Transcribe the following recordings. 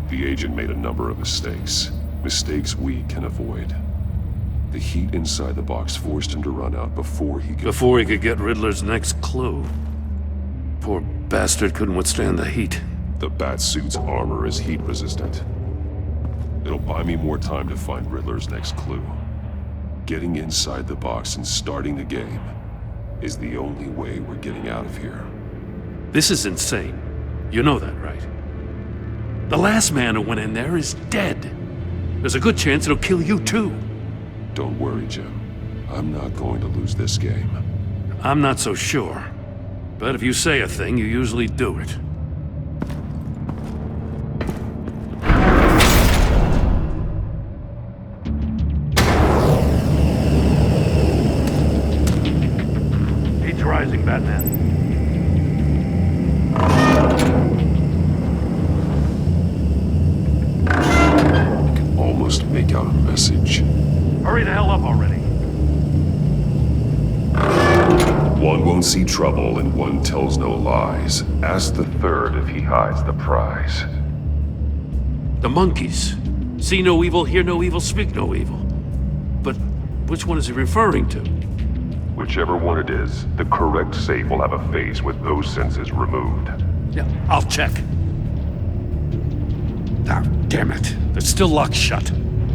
The agent made a number of mistakes. Mistakes we can avoid. The heat inside the box forced him to run out before he could get Riddler's next clue. Poor bastard couldn't withstand the heat. The Batsuit's armor is heat resistant. It'll buy me more time to find Riddler's next clue. Getting inside the box and starting the game is the only way we're getting out of here. This is insane. You know that, right? The last man who went in there is dead. There's a good chance it'll kill you too. Don't worry, Jim. I'm not going to lose this game. I'm not so sure. But if you say a thing, you usually do it. Heat's rising, Batman. I can almost make out a message. Hurry the hell up already. One won't see trouble and one tells no lies. Ask the third if he hides the prize. The monkeys. See no evil, hear no evil, speak no evil. But which one is he referring to? Whichever one it is, the correct safe will have a face with those senses removed. Yeah, I'll check. Ah, damn it. They're still locked shut.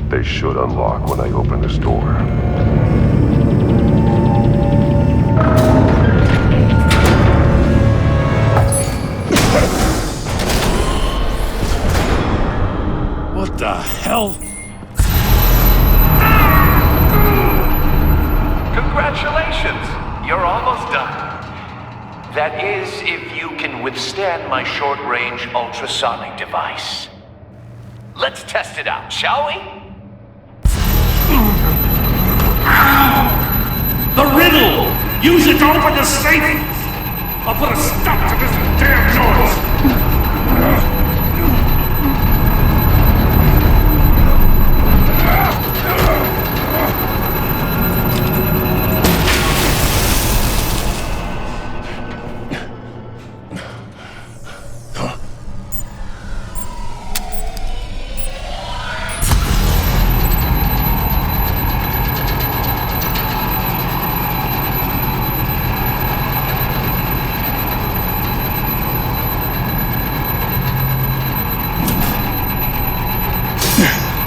They should unlock when I open this door. What the hell? Congratulations! You're almost done. That is, if you can withstand my short-range ultrasonic device. Let's test it out, shall we? The riddle! Use it to open the safe! I'll put a stop to this damn noise!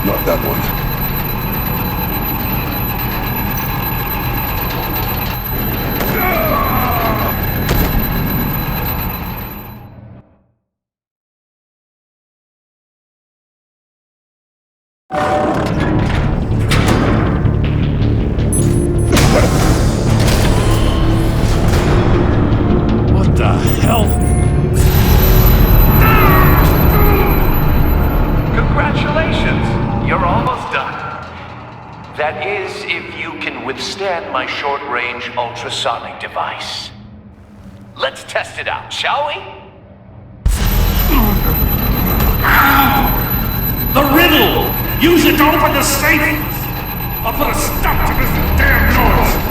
Not that one. What the hell? Congratulations! You're almost done. That is, if you can withstand my short-range ultrasonic device. Let's test it out, shall we? The riddle! Use it to open the safe! I'll put a stop to this damn noise!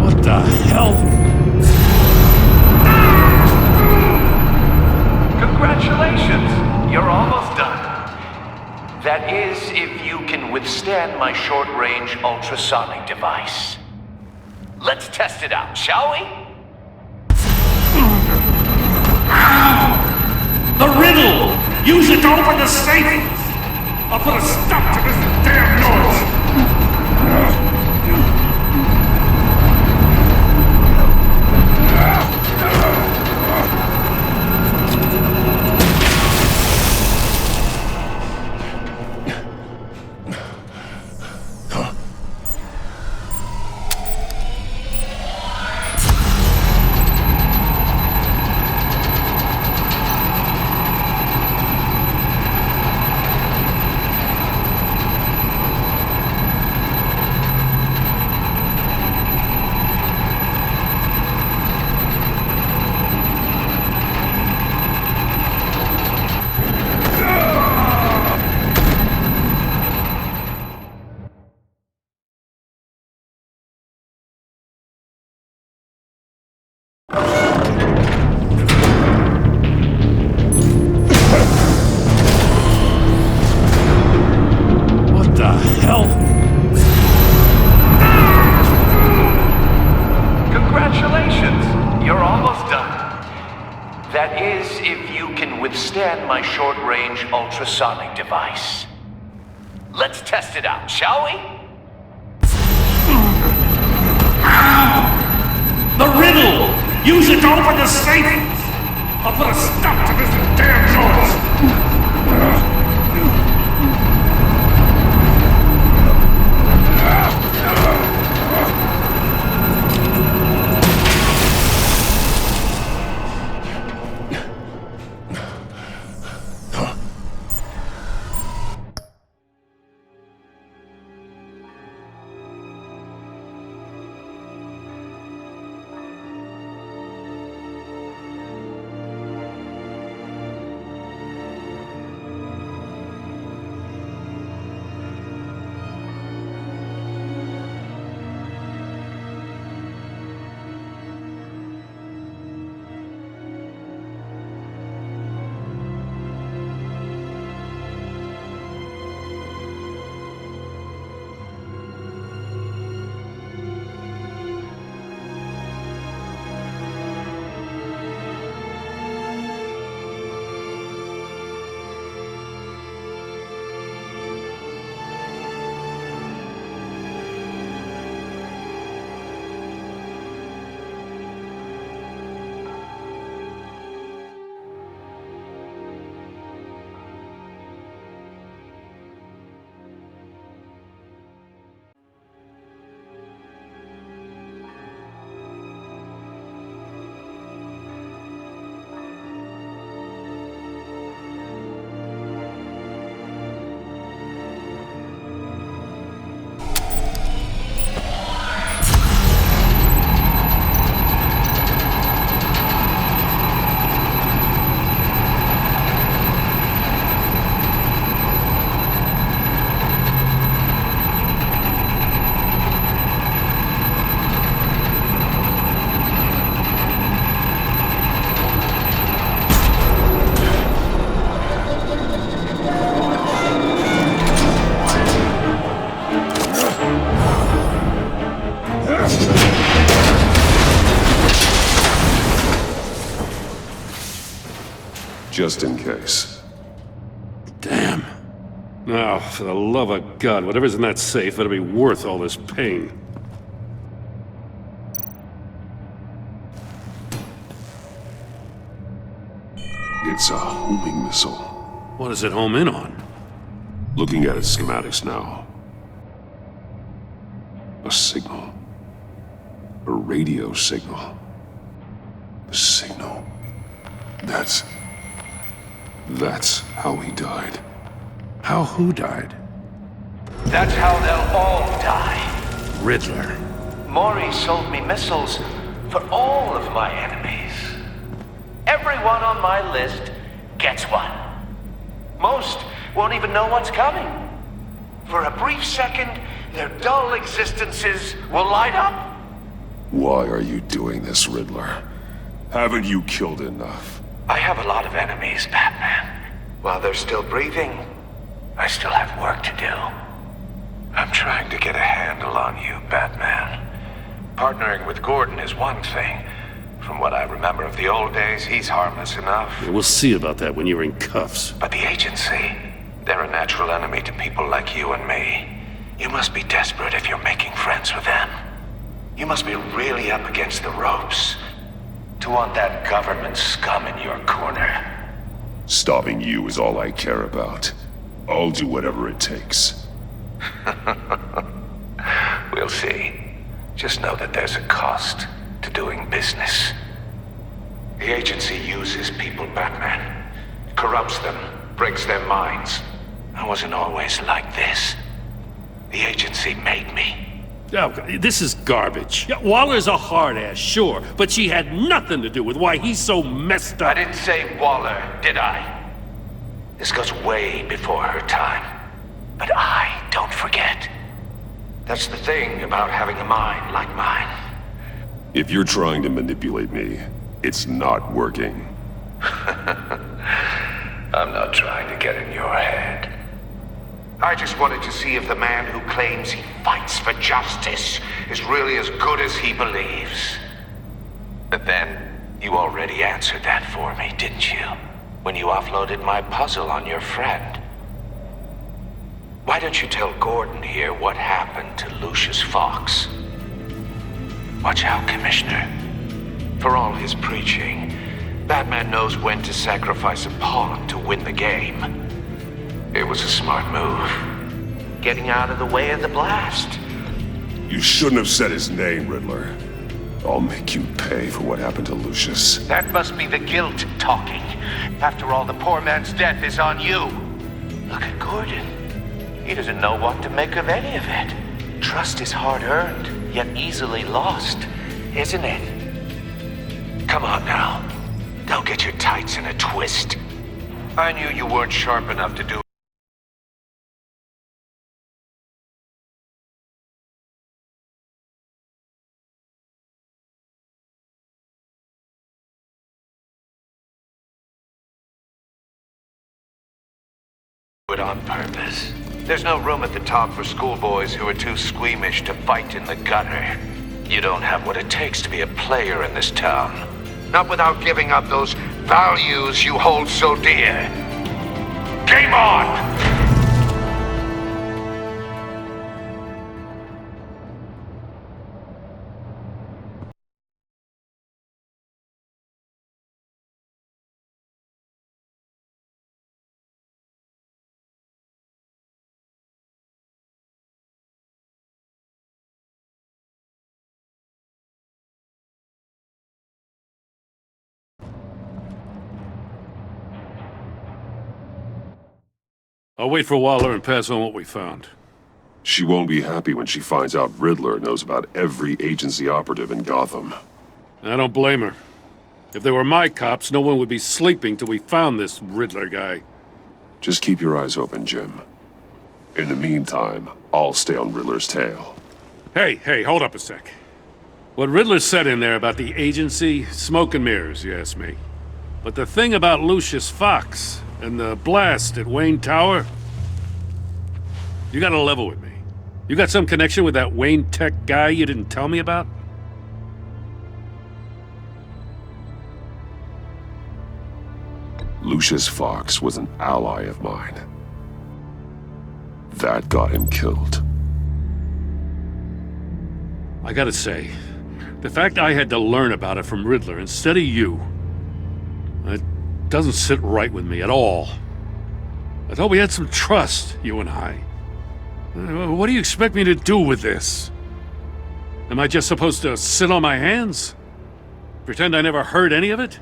What the hell? Congratulations! You're almost done. That is, if you can withstand my short-range ultrasonic device. Let's test it out, shall we? Use it to open the safe! I'll put a stop to this damn noise! That is, if you can withstand my short-range ultrasonic device. Let's test it out, shall we? The riddle! Use it to open the safe! I'll put a stop to this damn noise! Just in case. Damn. Now, for the love of God, whatever's in that safe better be worth all this pain. It's a homing missile. What does it home in on? Looking at its schematics now. A signal. A radio signal. A signal. That's how he died. How who died? That's how they'll all die. Riddler. Maury sold me missiles for all of my enemies. Everyone on my list gets one. Most won't even know what's coming. For a brief second, their dull existences will light up. Why are you doing this, Riddler? Haven't you killed enough? I have a lot of enemies, Batman. While they're still breathing, I still have work to do. I'm trying to get a handle on you, Batman. Partnering with Gordon is one thing. From what I remember of the old days, he's harmless enough. Yeah, we'll see about that when you're in cuffs. But the agency, they're a natural enemy to people like you and me. You must be desperate if you're making friends with them. You must be really up against the ropes to want that government scum in your corner. Stopping you is all I care about. I'll do whatever it takes. We'll see. Just know that there's a cost to doing business. The agency uses people, Batman. Corrupts them, breaks their minds. I wasn't always like this. The agency made me. Oh, this is garbage. Yeah, Waller's a hard-ass, sure, but she had nothing to do with why he's so messed I up. didn't say Waller, did I? This goes way before her time. But I don't forget. That's the thing about having a mind like mine. If you're trying to manipulate me, it's not working. I'm not trying to get in your head. I just wanted to see if the man who claims he fights for justice is really as good as he believes. But then, you already answered that for me, didn't you? When you offloaded my puzzle on your friend. Why don't you tell Gordon here what happened to Lucius Fox? Watch out, Commissioner. For all his preaching, Batman knows when to sacrifice a pawn to win the game. It was a smart move. Getting out of the way of the blast. You shouldn't have said his name, Riddler. I'll make you pay for what happened to Lucius. That must be the guilt talking. After all, the poor man's death is on you. Look at Gordon. He doesn't know what to make of any of it. Trust is hard-earned, yet easily lost, isn't it? Come on now. Don't get your tights in a twist. I knew you weren't sharp enough to do it on purpose. There's no room at the top for schoolboys who are too squeamish to fight in the gutter. You don't have what it takes to be a player in this town. Not without giving up those values you hold so dear. Game on! I'll wait for Waller and pass on what we found. She won't be happy when she finds out Riddler knows about every agency operative in Gotham. I don't blame her. If they were my cops, no one would be sleeping till we found this Riddler guy. Just keep your eyes open, Jim. In the meantime, I'll stay on Riddler's tail. Hey, hold up a sec. What Riddler said in there about the agency, smoke and mirrors, you ask me. But the thing about Lucius Fox and the blast at Wayne Tower, you gotta level with me. You got some connection with that Wayne Tech guy you didn't tell me about? Lucius Fox was an ally of mine. That got him killed. I gotta say, the fact I had to learn about it from Riddler instead of you, it doesn't sit right with me at all. I thought we had some trust, you and I. What do you expect me to do with this? Am I just supposed to sit on my hands? Pretend I never heard any of it?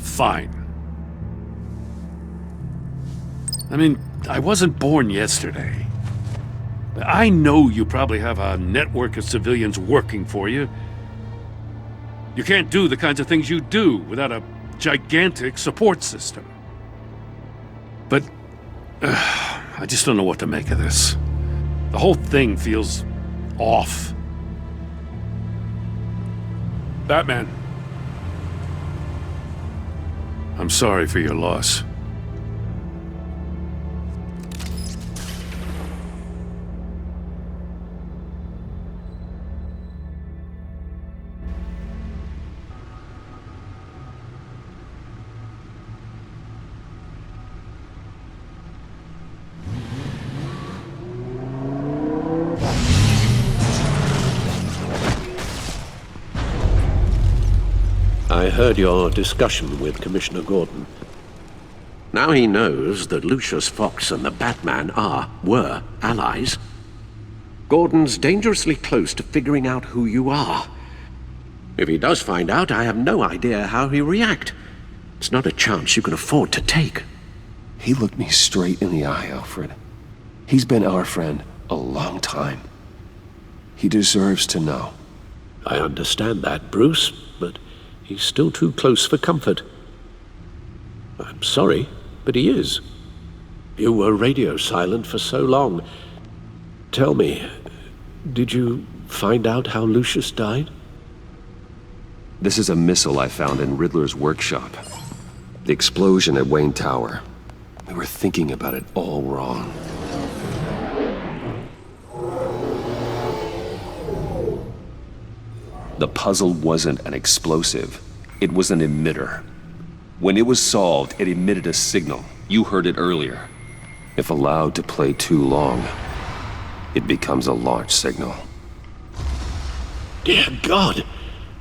Fine. I mean, I wasn't born yesterday. I know you probably have a network of civilians working for you. You can't do the kinds of things you do without a gigantic support system. But I just don't know what to make of this. The whole thing feels off. Batman. I'm sorry for your loss. I heard your discussion with Commissioner Gordon. Now he knows that Lucius Fox and the Batman were allies. Gordon's dangerously close to figuring out who you are. If he does find out, I have no idea how he'll react. It's not a chance you can afford to take. He looked me straight in the eye, Alfred. He's been our friend a long time. He deserves to know. I understand that, Bruce, but he's still too close for comfort. I'm sorry, but he is. You were radio silent for so long. Tell me, did you find out how Lucius died? This is a missile I found in Riddler's workshop. The explosion at Wayne Tower. We were thinking about it all wrong. The puzzle wasn't an explosive. It was an emitter. When it was solved, it emitted a signal. You heard it earlier. If allowed to play too long, it becomes a launch signal. Dear God!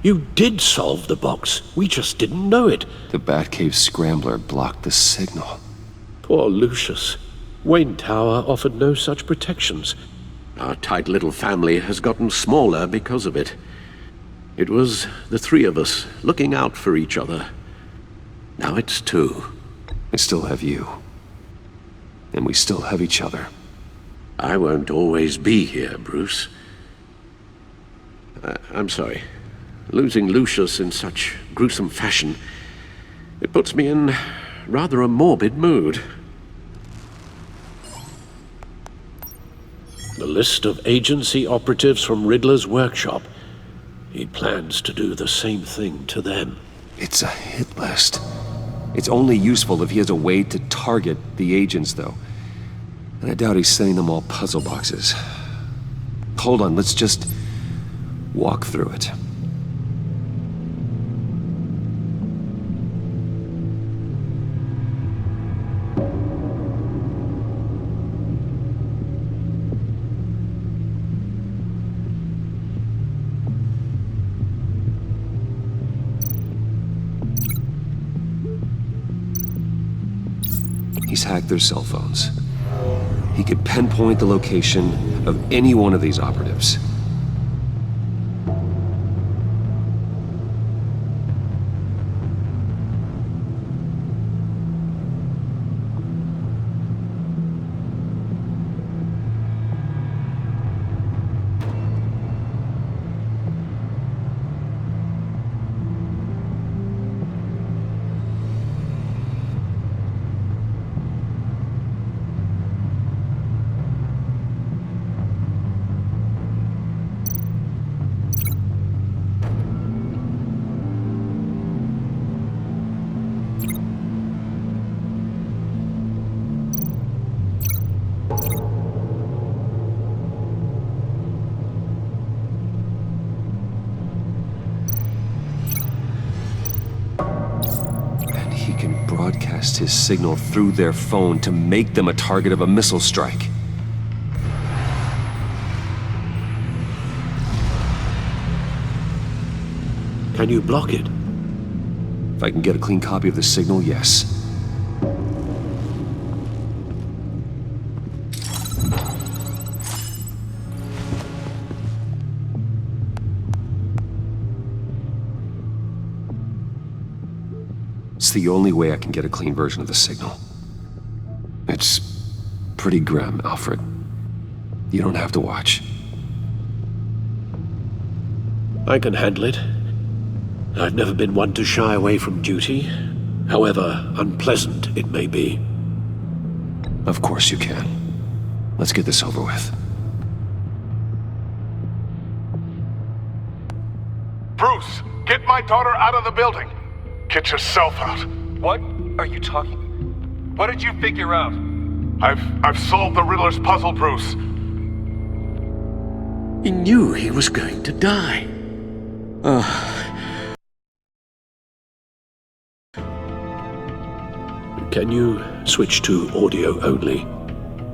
You did solve the box. We just didn't know it. The Batcave scrambler blocked the signal. Poor Lucius. Wayne Tower offered no such protections. Our tight little family has gotten smaller because of it. It was the three of us looking out for each other. Now it's two. I still have you. And we still have each other. I won't always be here, Bruce. I'm sorry. Losing Lucius in such gruesome fashion, it puts me in rather a morbid mood. The list of agency operatives from Riddler's workshop. He plans to do the same thing to them. It's a hit list. It's only useful if he has a way to target the agents, though. And I doubt he's sending them all puzzle boxes. Hold on, let's just walk through it. He's hacked their cell phones. He could pinpoint the location of any one of these operatives. Broadcast his signal through their phone to make them a target of a missile strike. Can you block it? If I can get a clean copy of the signal, yes. It's the only way I can get a clean version of the signal. It's pretty grim, Alfred. You don't have to watch. I can handle it. I've never been one to shy away from duty, however unpleasant it may be. Of course you can. Let's get this over with. Bruce, get my daughter out of the building. Get yourself out. What are you talking? What did you figure out? I've solved the Riddler's puzzle, Bruce. He knew he was going to die. Can you switch to audio only,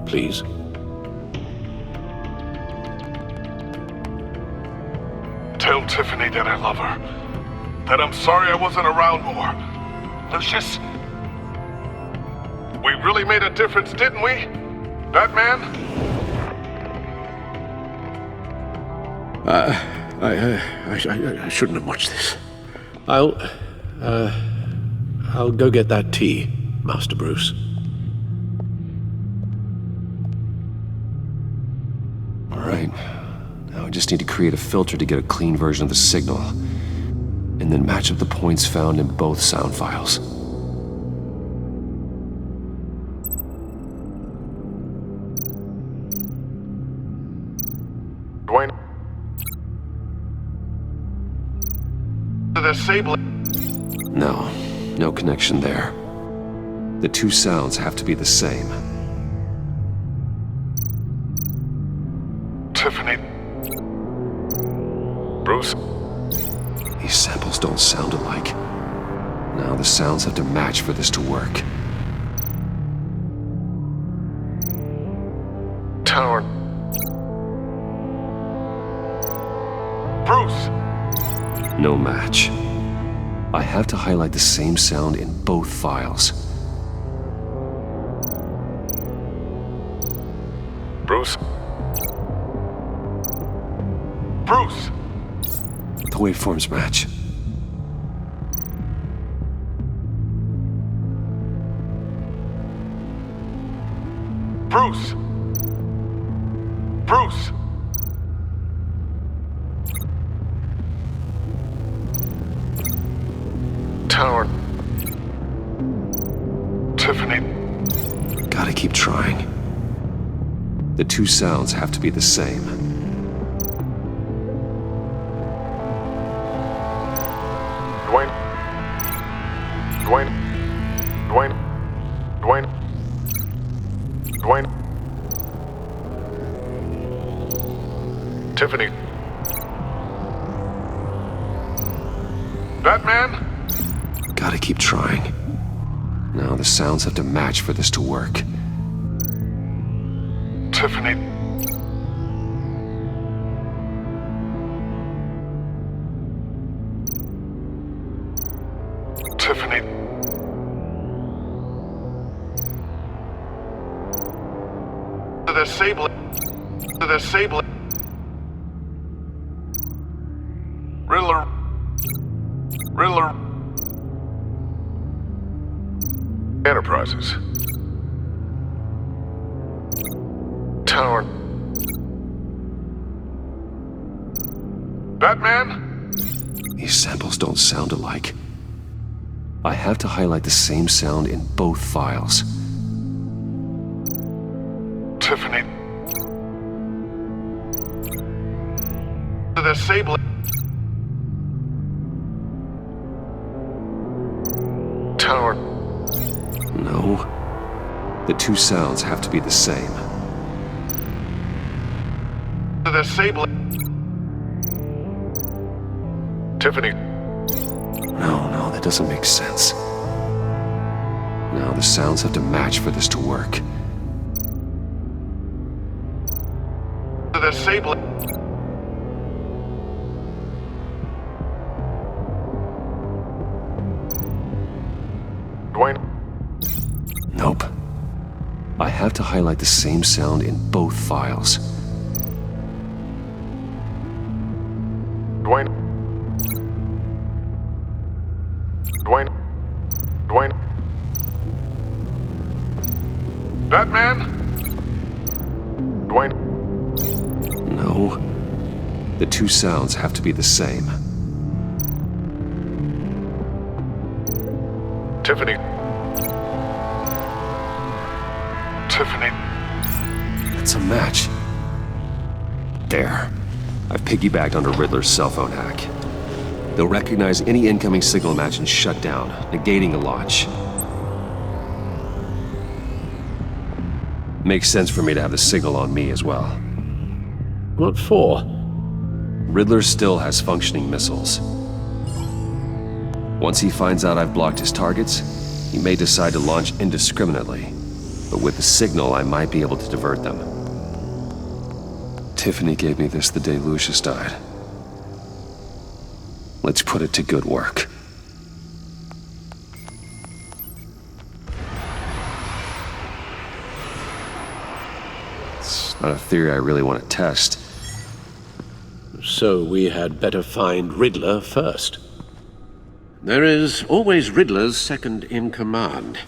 please? Tell Tiffany that I love her. that I'm sorry I wasn't around more. Lucius? We really made a difference, didn't we? Batman? I shouldn't have watched this. I'll go get that tea, Master Bruce. All right. Now I just need to create a filter to get a clean version of the signal, and then match up the points found in both sound files. Dwayne? The Sable... No connection there. The two sounds have to be the same. Tiffany... Bruce? These samples don't sound alike. Now the sounds have to match for this to work. Tower... Bruce! No match. I have to highlight the same sound in both files. Bruce? Bruce! The waveforms match. Bruce! Bruce! Tower... Tiffany... Gotta keep trying. The two sounds have to be the same. Dwayne... Dwayne... Dwayne... Dwayne... Dwayne... Tiffany... Batman? Gotta keep trying. Now the sounds have to match for this to work. Tiffany... Tiffany... The Sable... The Sable... Riddler... Riddler... Enterprises. Tower... Batman? These samples don't sound alike. I have to highlight the same sound in both files. Tiffany... The Sable... Tower... No. The two sounds have to be the same. The Sable... Tiffany... No, that doesn't make sense. Now the sounds have to match for this to work. The Sable... Dwayne... Nope. I have to highlight the same sound in both files. Dwayne... Dwayne... Dwayne... Batman? Dwayne... No. The two sounds have to be the same. Tiffany... Tiffany... That's a match. There. I've piggybacked onto Riddler's cell phone hack. They'll recognize any incoming signal match and shut down, negating the launch. Makes sense for me to have the signal on me as well. What for? Riddler still has functioning missiles. Once he finds out I've blocked his targets, he may decide to launch indiscriminately. But with the signal, I might be able to divert them. Tiffany gave me this the day Lucius died. Let's put it to good work. It's not a theory I really want to test. So we had better find Riddler first. There is always Riddler's second in command.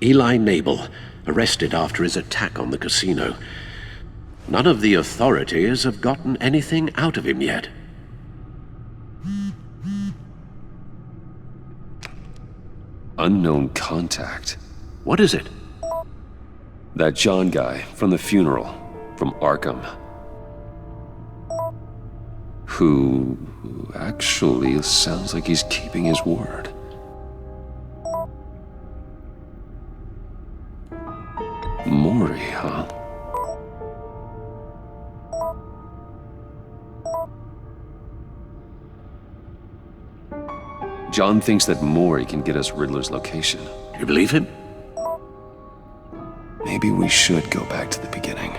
Eli Nabel, arrested after his attack on the casino. None of the authorities have gotten anything out of him yet. Unknown contact. What is it? That John guy from the funeral, from Arkham. Who actually sounds like he's keeping his word. Mori, huh? John thinks that Mori can get us Riddler's location. You believe him? Maybe we should go back to the beginning.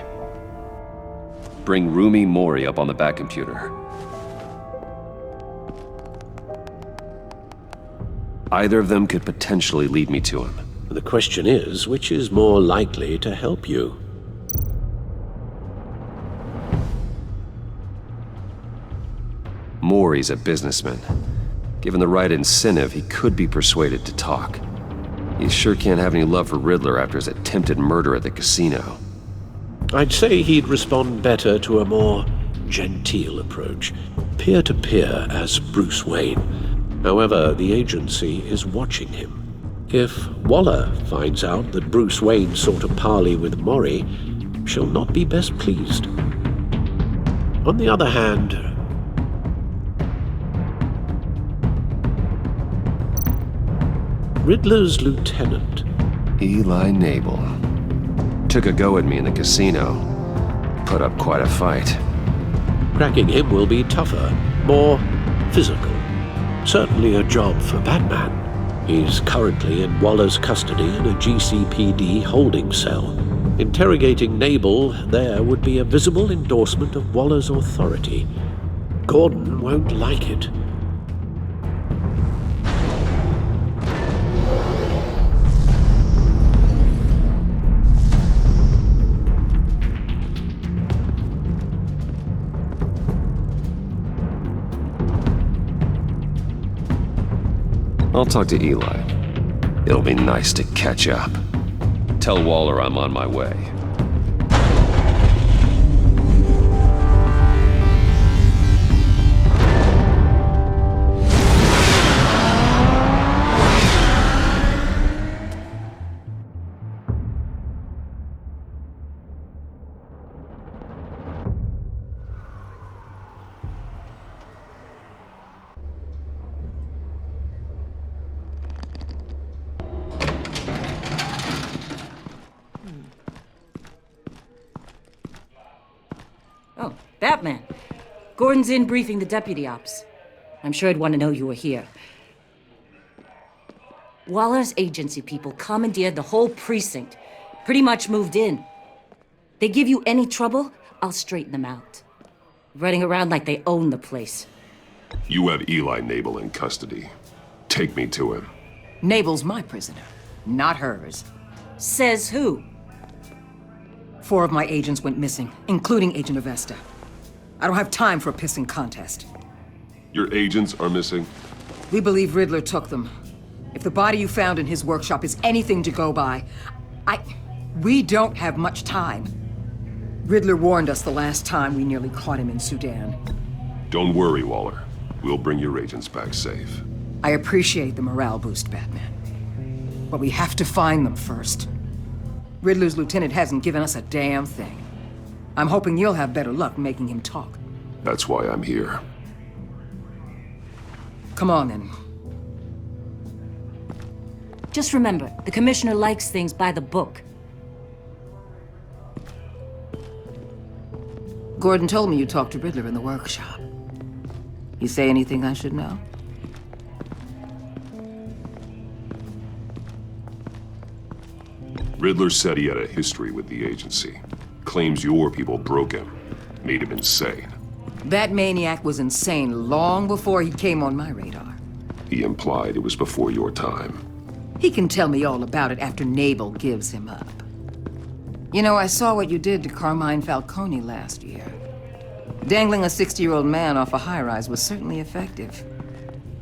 Bring Rumi Mori up on the back computer. Either of them could potentially lead me to him. The question is, which is more likely to help you? Mori's a businessman. Given the right incentive, he could be persuaded to talk. He sure can't have any love for Riddler after his attempted murder at the casino. I'd say he'd respond better to a more genteel approach, peer-to-peer as Bruce Wayne. However, the agency is watching him. If Waller finds out that Bruce Wayne sought a parley with Mori, she'll not be best pleased. On the other hand, Riddler's lieutenant, Eli Nabel, took a go at me in the casino. Put up quite a fight. cracking him will be tougher, more physical. Certainly a job for Batman. He's currently in Waller's custody in a GCPD holding cell. Interrogating Nabel there would be a visible endorsement of Waller's authority. Gordon won't like it. I'll talk to Eli. It'll be nice to catch up. Tell Waller I'm on my way. Oh, Batman. Gordon's in briefing the deputy ops. I'm sure he'd want to know you were here. Waller's agency people commandeered the whole precinct. Pretty much moved in. They give you any trouble, I'll straighten them out. Running around like they own the place. You have Eli Nabel in custody. Take me to him. Nabel's my prisoner, not hers. Says who? 4 of my agents went missing, including Agent Avesta. I don't have time for a pissing contest. Your agents are missing? We believe Riddler took them. If the body you found in his workshop is anything to go by, we don't have much time. Riddler warned us the last time we nearly caught him in Sudan. Don't worry, Waller. We'll bring your agents back safe. I appreciate the morale boost, Batman. But we have to find them first. Riddler's lieutenant hasn't given us a damn thing. I'm hoping you'll have better luck making him talk. That's why I'm here. Come on, then. Just remember, the commissioner likes things by the book. Gordon told me you talked to Riddler in the workshop. You say anything I should know? Riddler said he had a history with the agency. Claims your people broke him. Made him insane. That maniac was insane long before he came on my radar. He implied it was before your time. He can tell me all about it after Nabel gives him up. You know, I saw what you did to Carmine Falcone last year. Dangling a 60-year-old man off a high-rise was certainly effective.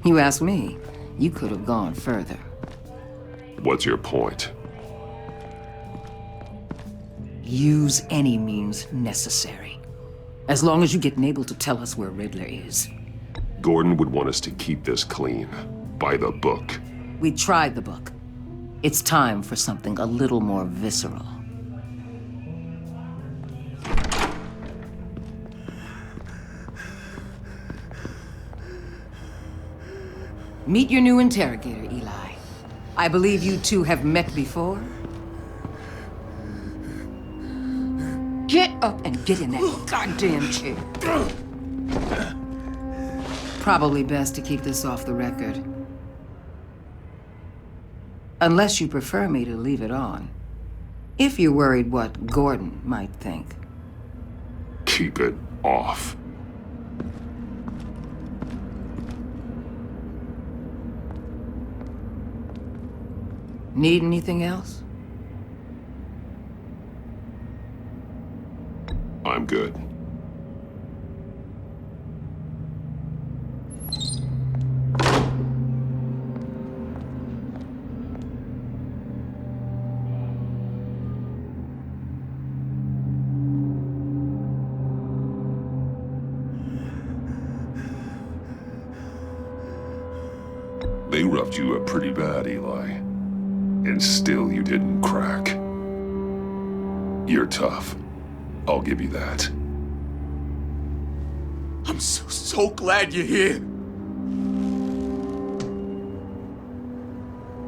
You ask me, you could have gone further. What's your point? Use any means necessary. As long as you get Nabel to tell us where Riddler is. Gordon would want us to keep this clean. By the book. We tried the book. It's time for something a little more visceral. Meet your new interrogator, Eli. I believe you two have met before. Get up and get in that goddamn chair. Probably best to keep this off the record. Unless you prefer me to leave it on. If you're worried what Gordon might think. Keep it off. Need anything else? I'm good. They roughed you up pretty bad, Eli. And still you didn't crack. You're tough. I'll give you that. I'm so glad you're here.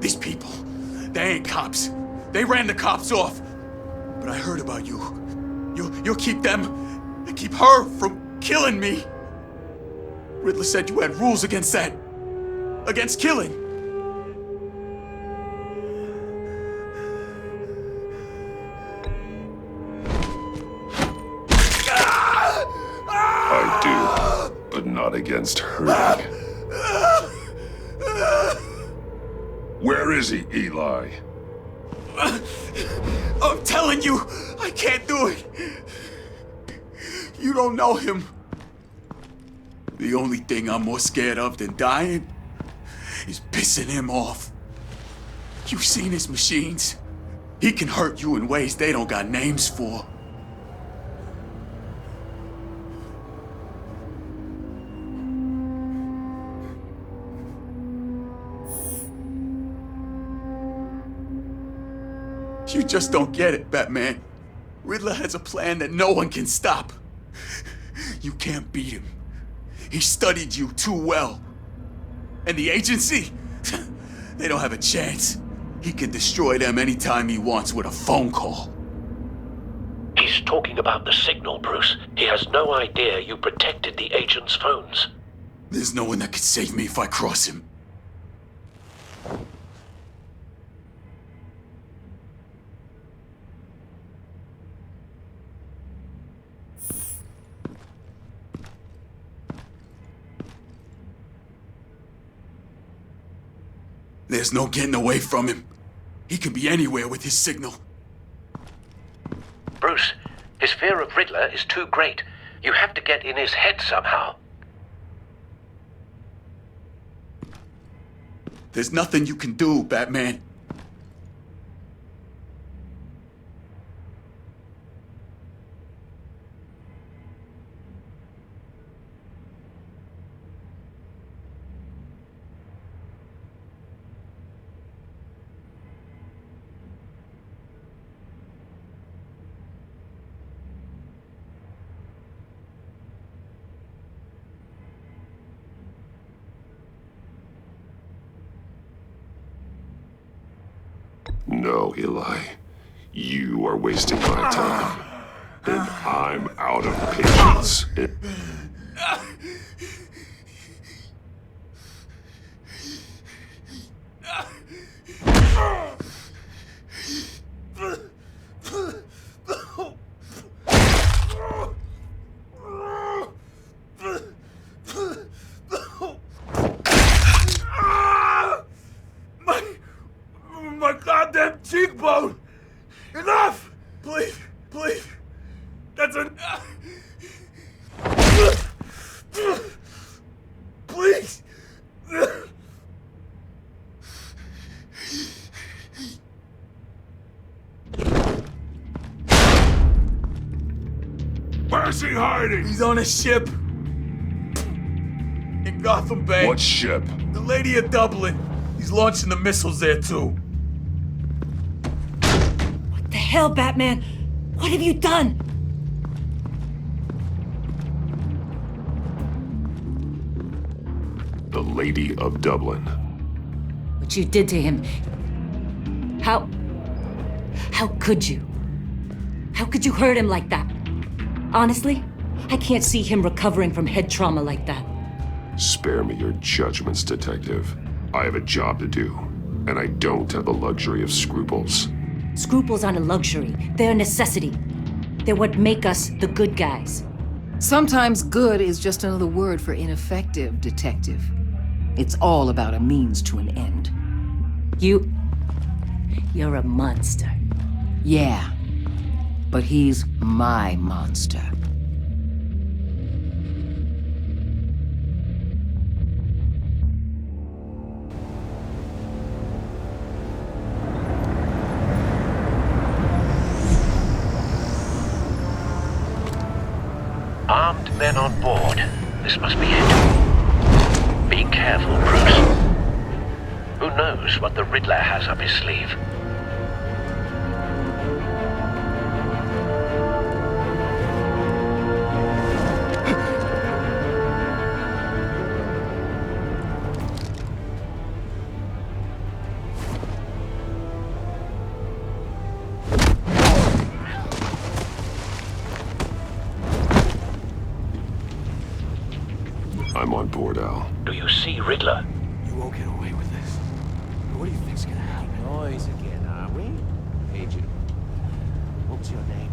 These people, they ain't cops. They ran the cops off. But I heard about you. You'll keep them and keep her from killing me. Riddler said you had rules against that. Against killing. I do, but not against hurting. Where is he, Eli? I'm telling you, I can't do it. You don't know him. The only thing I'm more scared of than dying is pissing him off. You've seen his machines. He can hurt you in ways they don't got names for. You just don't get it, Batman. Riddler has a plan that no one can stop. You can't beat him. He studied you too well. And the agency? They don't have a chance. He can destroy them anytime he wants with a phone call. He's talking about the signal, Bruce. He has no idea you protected the agent's phones. There's no one that can save me if I cross him. There's no getting away from him. He can be anywhere with his signal. Bruce, his fear of Riddler is too great. You have to get in his head somehow. There's nothing you can do, Batman. No, Eli. You are wasting my time. And I'm out of patience. Where's he hiding? He's on a ship. In Gotham Bay. What ship? The Lady of Dublin. He's launching the missiles there, too. What the hell, Batman? What have you done? The Lady of Dublin. What you did to him. How could you? How could you hurt him like that? Honestly, I can't see him recovering from head trauma like that. Spare me your judgments, Detective. I have a job to do, and I don't have the luxury of scruples. Scruples aren't a luxury. They're a necessity. They're what make us the good guys. Sometimes good is just another word for ineffective, Detective. It's all about a means to an end. You're a monster. Yeah, but he's my monster. Armed men on board. This must be it. Be careful, Bruce. Who knows what the Riddler has up his sleeve? I'm on board, Al. Do you see Riddler? You won't get away with this. What do you think's gonna happen? Noise again, are we? Agent. What's your name?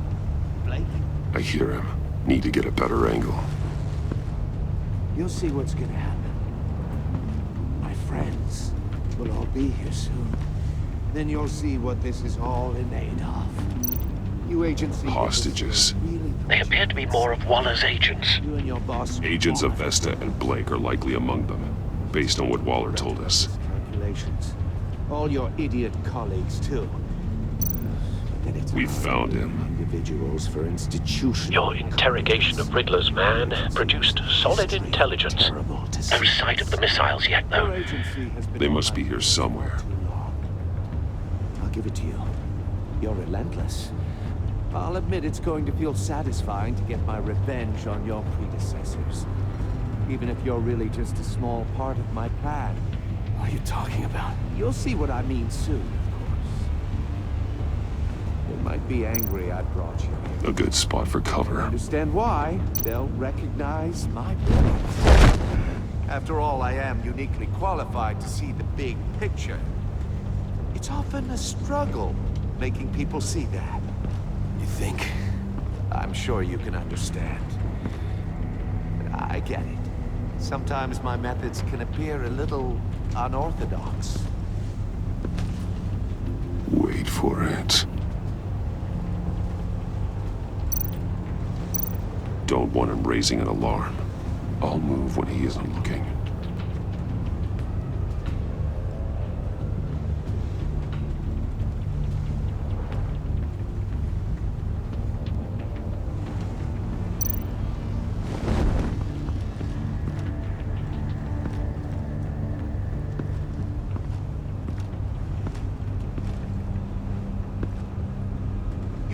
Blake? I hear him. Need to get a better angle. You'll see what's gonna happen. My friends will all be here soon. Then you'll see what this is all in aid of. You agency... Hostages. They appear to be more of Waller's agents. You and your boss... Agents of Vesta and Blake are likely among them, based on what Waller told us. Calculations. All your idiot colleagues, too. We found him. Individuals for institution. Your interrogation of Riddler's man produced solid intelligence. No sight of the missiles yet, though. They must be here somewhere. I'll give it to you. You're relentless. I'll admit it's going to feel satisfying to get my revenge on your predecessors. Even if you're really just a small part of my plan. What are you talking about? You'll see what I mean soon, of course. They might be angry I brought you here. A good spot for I cover. understand why. They'll recognize my brilliance. After all, I am uniquely qualified to see the big picture. It's often a struggle making people see that. You think? I'm sure you can understand. But I get it. Sometimes my methods can appear a little unorthodox. Wait for it. Don't want him raising an alarm. I'll move when he isn't looking.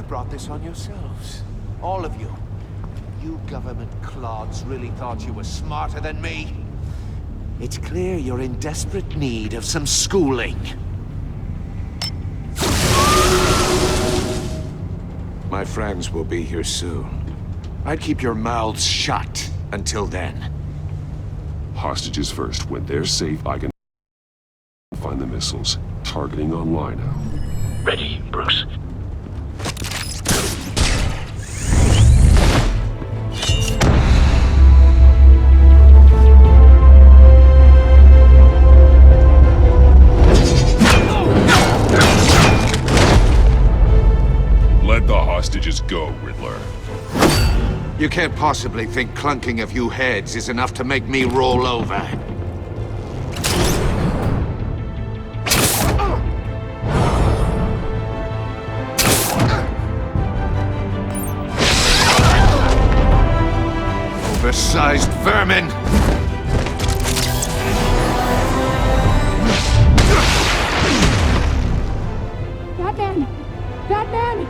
Brought this on yourselves. All of you. You government clods really thought you were smarter than me? It's clear you're in desperate need of some schooling. My friends will be here soon. I'd keep your mouths shut until then. Hostages first. When they're safe, I can find the missiles. Targeting online now. Ready, Bruce. Let the hostages go, Riddler. You can't possibly think clunking a few heads is enough to make me roll over. Oversized vermin! Batman! Batman!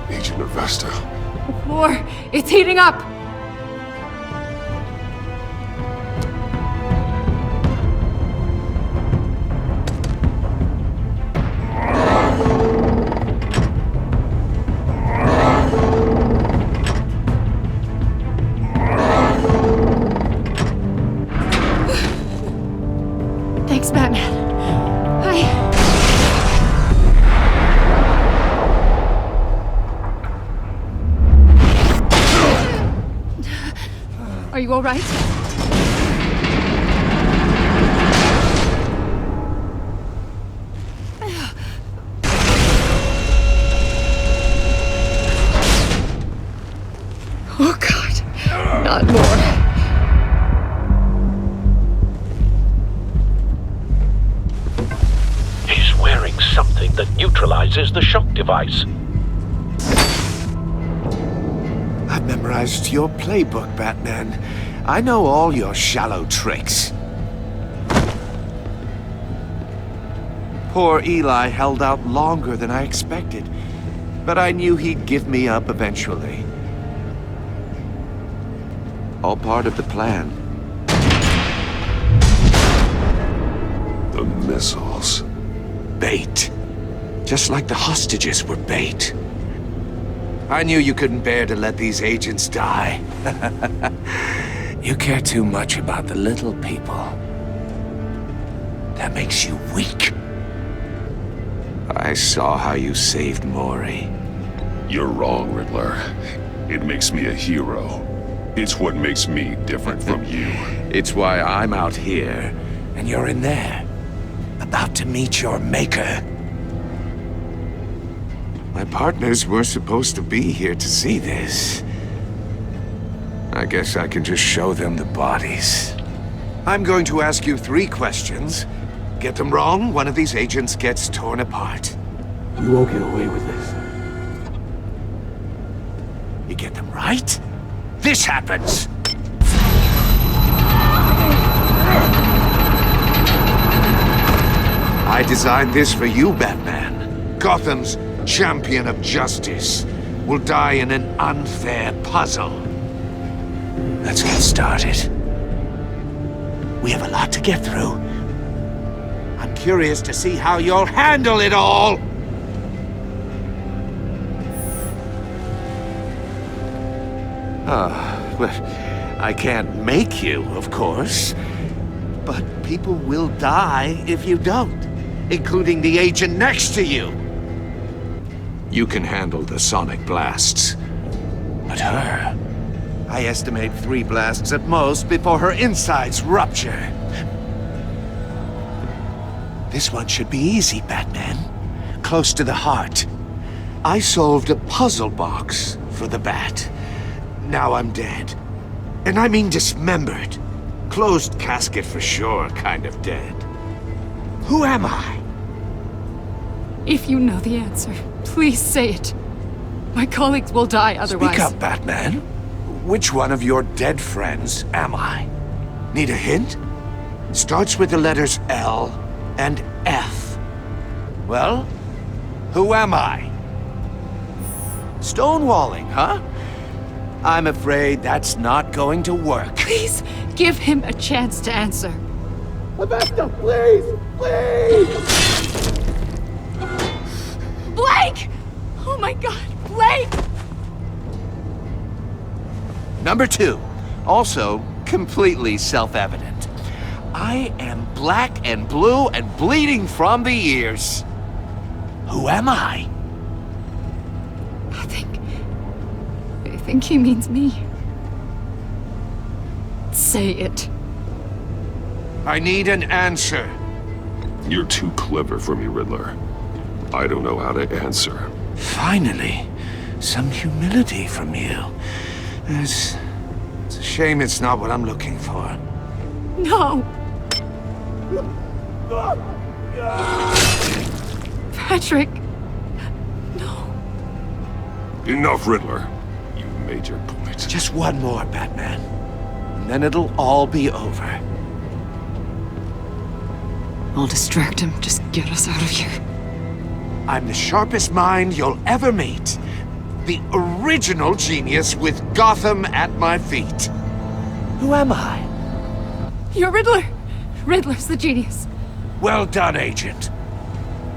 Agent Avesta. The floor, it's heating up! Thanks, Batman. Are you all right? Oh, God. Not more. He's wearing something that neutralizes the shock device. I've memorized your playbook, Batman. I know all your shallow tricks. Poor Eli held out longer than I expected, but I knew he'd give me up eventually. All part of the plan. The missiles. Bait. Just like the hostages were bait. I knew you couldn't bear to let these agents die. You care too much about the little people. That makes you weak. I saw how you saved Maury. You're wrong, Riddler. It makes me a hero. It's what makes me different from you. It's why I'm out here, and you're in there. About to meet your maker. My partners were supposed to be here to see this. I guess I can just show them the bodies. I'm going to ask you 3 questions. Get them wrong, one of these agents gets torn apart. You won't get away with this. You get them right, this happens! I designed this for you, Batman. Gotham's champion of justice will die in an unfair puzzle. Let's get started. We have a lot to get through. I'm curious to see how you'll handle it all! Well, I can't make you, of course. But people will die if you don't, including the agent next to you. You can handle the sonic blasts. But her... I estimate 3 blasts at most before her insides rupture. This one should be easy, Batman. Close to the heart. I solved a puzzle box for the Bat. Now I'm dead. And I mean dismembered. Closed casket for sure, kind of dead. Who am I? If you know the answer, please say it. My colleagues will die otherwise. Speak up, Batman. Which one of your dead friends am I? Need a hint? Starts with the letters L and F. Well, who am I? Stonewalling, huh? I'm afraid that's not going to work. Please, give him a chance to answer. Avesta, please! Please! Blake! Oh my God, Blake! Number 2, also completely self-evident. I am black and blue and bleeding from the ears. Who am I? I think he means me. Say it. I need an answer. You're too clever for me, Riddler. I don't know how to answer. Finally, some humility from you. It's a shame it's not what I'm looking for. No! Patrick! No. Enough, Riddler. You major point. Just one more, Batman. And then it'll all be over. I'll distract him. Just get us out of here. I'm the sharpest mind you'll ever meet. The original genius with Gotham at my feet. Who am I? You're Riddler. Riddler's the genius. Well done, Agent.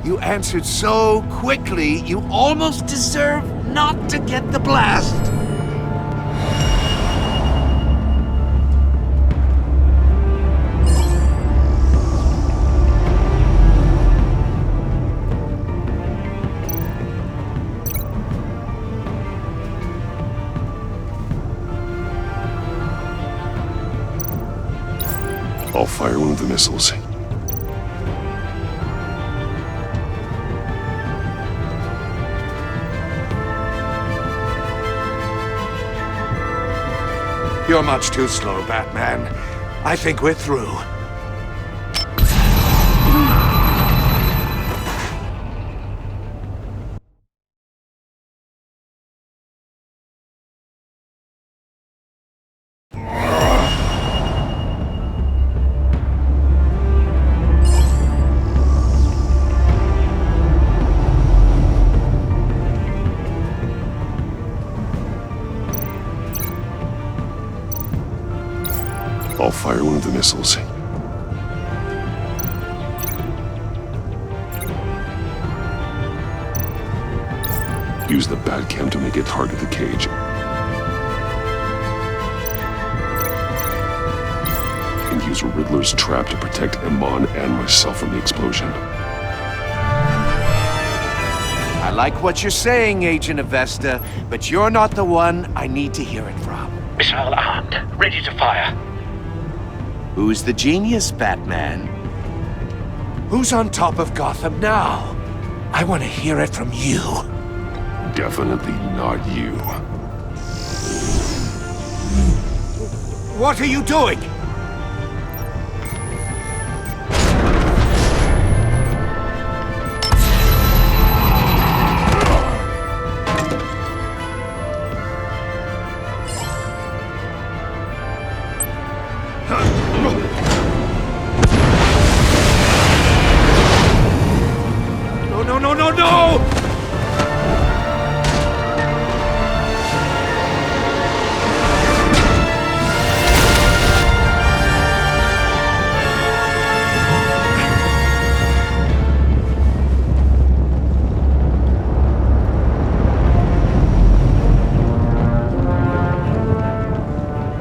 You answered so quickly, you almost deserve not to get the blast. I'll fire one of the missiles. You're much too slow, Batman. I think we're through. I'll fire one of the missiles. Use the Batcam to make it target the cage. And use Riddler's trap to protect Iman and myself from the explosion. I like what you're saying, Agent Avesta, but you're not the one I need to hear it from. Missile armed, ready to fire. Who's the genius, Batman? Who's on top of Gotham now? I want to hear it from you. Definitely not you. What are you doing? No!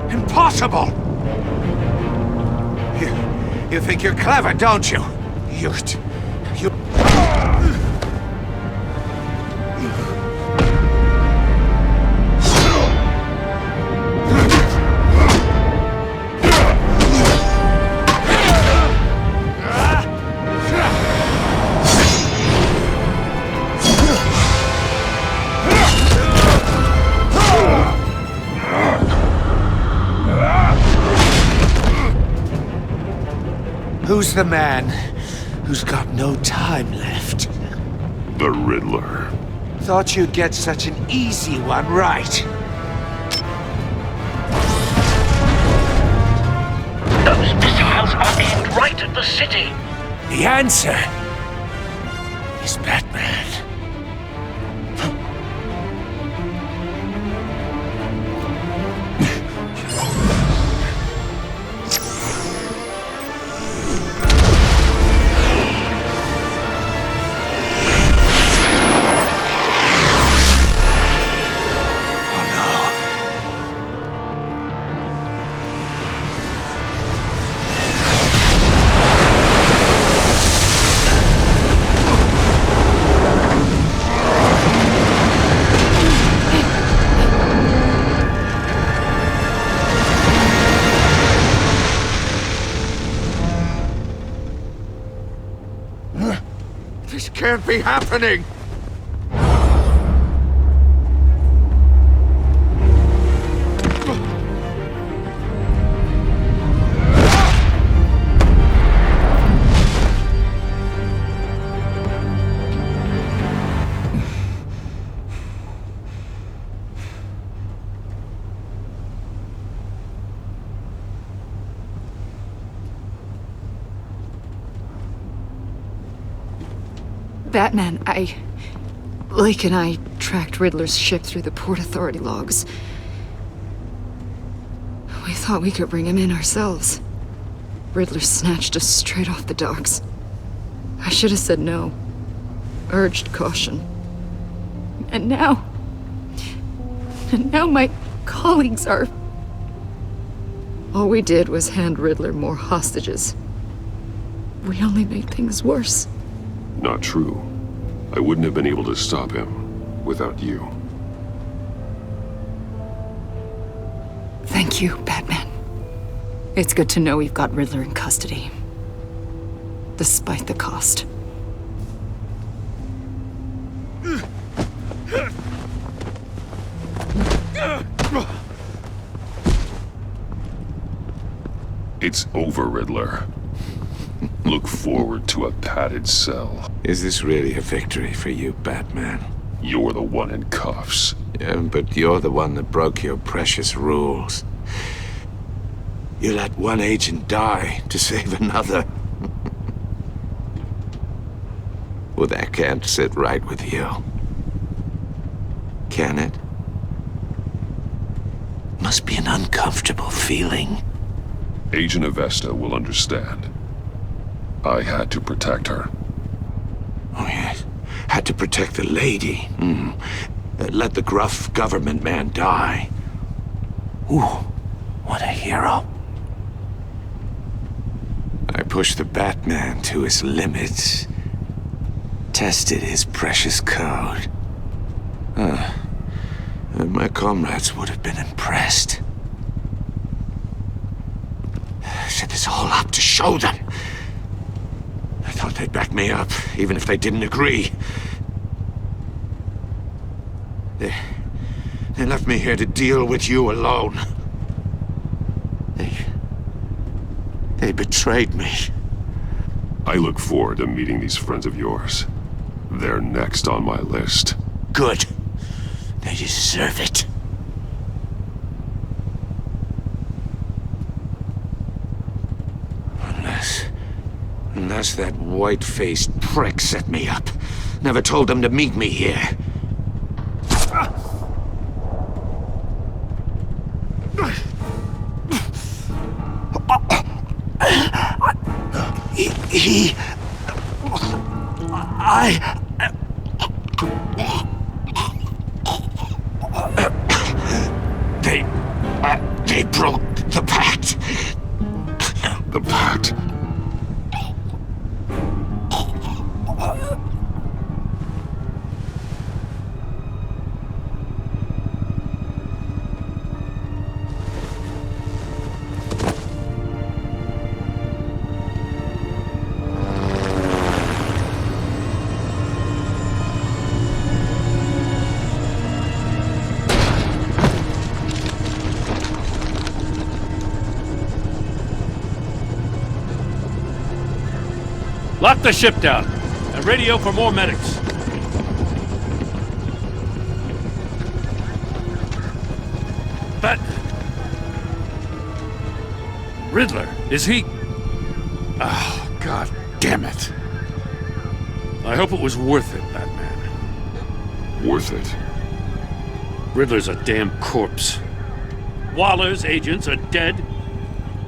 Impossible! You think you're clever, don't you? You... Who's the man who's got no time left? The Riddler. Thought you'd get such an easy one right. Those missiles are aimed right at the city. The answer is Batman. This can't be happening! Batman, Lake and I tracked Riddler's ship through the Port Authority logs. We thought we could bring him in ourselves. Riddler snatched us straight off the docks. I should have said no. Urged caution. And now my colleagues are... All we did was hand Riddler more hostages. We only made things worse. Not true. I wouldn't have been able to stop him without you. Thank you, Batman. It's good to know we've got Riddler in custody. Despite the cost. It's over, Riddler. Look forward to a padded cell. Is this really a victory for you, Batman? You're the one in cuffs. Yeah, but you're the one that broke your precious rules. You let one agent die to save another. Well, that can't sit right with you. Can it? Must be an uncomfortable feeling. Agent Avesta will understand. I had to protect her. Oh, yes. Had to protect the lady. Let the gruff government man die. Ooh, what a hero. I pushed the Batman to his limits. Tested his precious code. And my comrades would have been impressed. Set this all up to show them. I thought they'd back me up, even if they didn't agree. They left me here to deal with you alone. They betrayed me. I look forward to meeting these friends of yours. They're next on my list. Good. They deserve it. Unless that white-faced prick set me up. Never told them to meet me here. They broke the pact. The pact? Lock the ship down and radio for more medics. But... Riddler, is he... Oh, God damn it. I hope it was worth it, Batman. Worth it? Riddler's a damn corpse. Waller's agents are dead.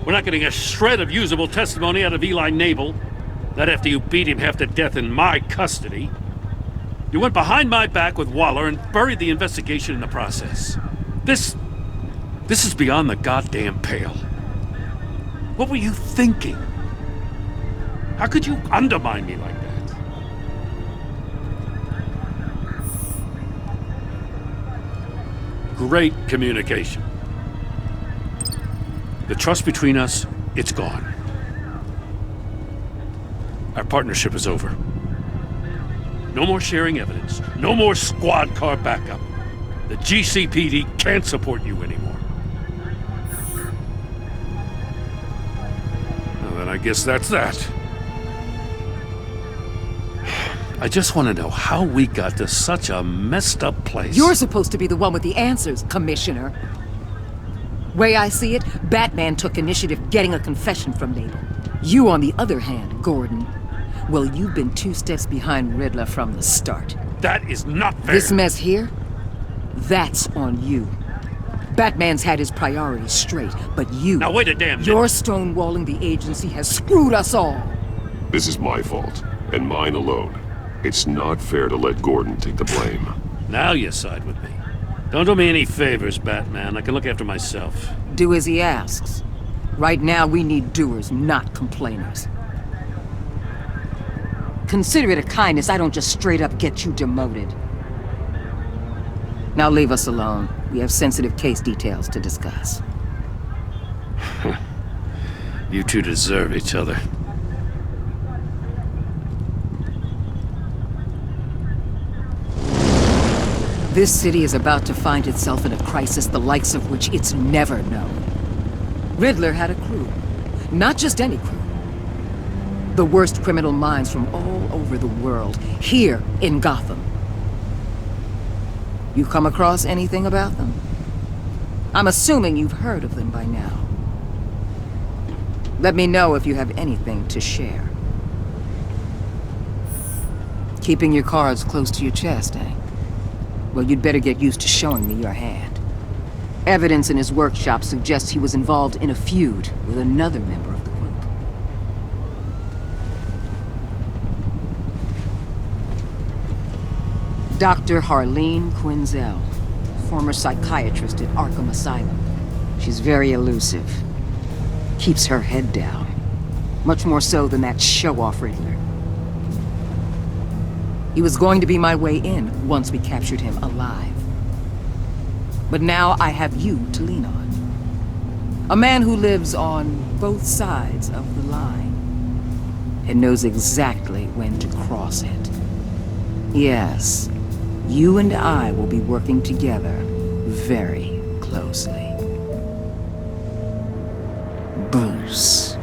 We're not getting a shred of usable testimony out of Eli Nabel. Not after you beat him half to death in my custody. You went behind my back with Waller and buried the investigation in the process. This is beyond the goddamn pale. What were you thinking? How could you undermine me like that? Great communication. The trust between us, it's gone. Our partnership is over. No more sharing evidence. No more squad car backup. The GCPD can't support you anymore. Well, then I guess that's that. I just want to know how we got to such a messed up place. You're supposed to be the one with the answers, Commissioner. Way I see it, Batman took initiative getting a confession from Nabel. You, on the other hand, Gordon, Well, you've been 2 steps behind Riddler from the start. That is not fair. This mess here, that's on you. Batman's had his priorities straight, but you... Now wait a damn minute. Your stonewalling the agency has screwed us all. This is my fault, and mine alone. It's not fair to let Gordon take the blame. Now you side with me. Don't do me any favors, Batman. I can look after myself. Do as he asks. Right now, we need doers, not complainers. Consider it a kindness I don't just straight up get you demoted. Now leave us alone. We have sensitive case details to discuss. You two deserve each other. This city is about to find itself in a crisis the likes of which it's never known. Riddler had a crew. Not just any crew. The worst criminal minds from all over the world, here in Gotham. You come across anything about them? I'm assuming you've heard of them by now. Let me know if you have anything to share. Keeping your cards close to your chest, eh? Well, you'd better get used to showing me your hand. Evidence in his workshop suggests he was involved in a feud with another member of the group. Dr. Harleen Quinzel, former psychiatrist at Arkham Asylum. She's very elusive. Keeps her head down. Much more so than that show-off Riddler. He was going to be my way in once we captured him alive. But now I have you to lean on. A man who lives on both sides of the line and knows exactly when to cross it. Yes, you and I will be working together very closely. Bruce.